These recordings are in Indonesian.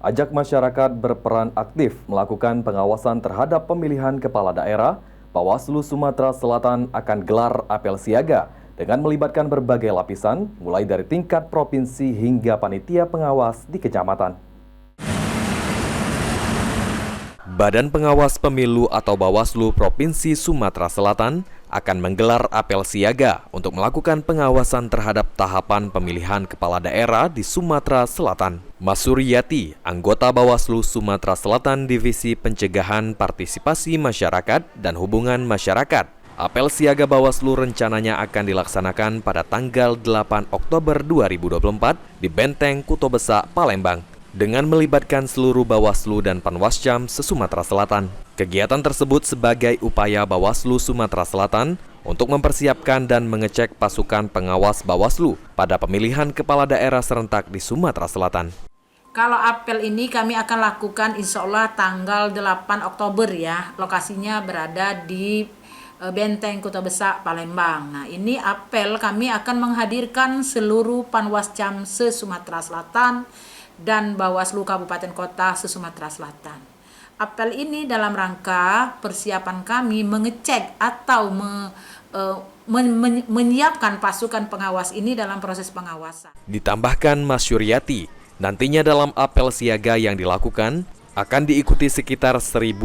ajak masyarakat berperan aktif melakukan pengawasan terhadap pemilihan kepala daerah. Bawaslu Sumatera Selatan akan gelar apel siaga dengan melibatkan berbagai lapisan, mulai dari tingkat provinsi hingga panitia pengawas di kecamatan. Badan Pengawas Pemilu atau Bawaslu Provinsi Sumatera Selatan akan menggelar apel siaga untuk melakukan pengawasan terhadap tahapan pemilihan kepala daerah di Sumatera Selatan. Mas Suryati, anggota Bawaslu Sumatera Selatan Divisi Pencegahan Partisipasi Masyarakat dan Hubungan Masyarakat. Apel siaga Bawaslu rencananya akan dilaksanakan pada tanggal 8 Oktober 2024 di Benteng Kuto Besak, Palembang, dengan melibatkan seluruh Bawaslu dan Panwascam se-Sumatera Selatan. Kegiatan tersebut sebagai upaya Bawaslu Sumatera Selatan untuk mempersiapkan dan mengecek pasukan pengawas Bawaslu pada pemilihan kepala daerah serentak di Sumatera Selatan. Kalau apel ini kami akan lakukan insya Allah tanggal 8 Oktober ya. Lokasinya berada di Benteng Kuto Besak, Palembang. Nah, ini apel kami akan menghadirkan seluruh Panwascam se-Sumatera Selatan dan Bawaslu Kabupaten Kota se-Sumatera Selatan. Apel ini dalam rangka persiapan kami mengecek atau menyiapkan pasukan pengawas ini dalam proses pengawasan. Ditambahkan Mas Suryati, nantinya dalam apel siaga yang dilakukan akan diikuti sekitar 1.200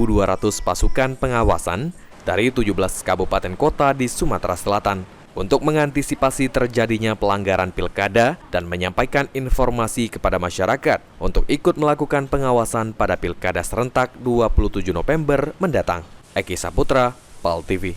pasukan pengawasan dari 17 kabupaten kota di Sumatera Selatan untuk mengantisipasi terjadinya pelanggaran pilkada dan menyampaikan informasi kepada masyarakat untuk ikut melakukan pengawasan pada pilkada serentak 27 November mendatang. Eki Saputra, PAL TV.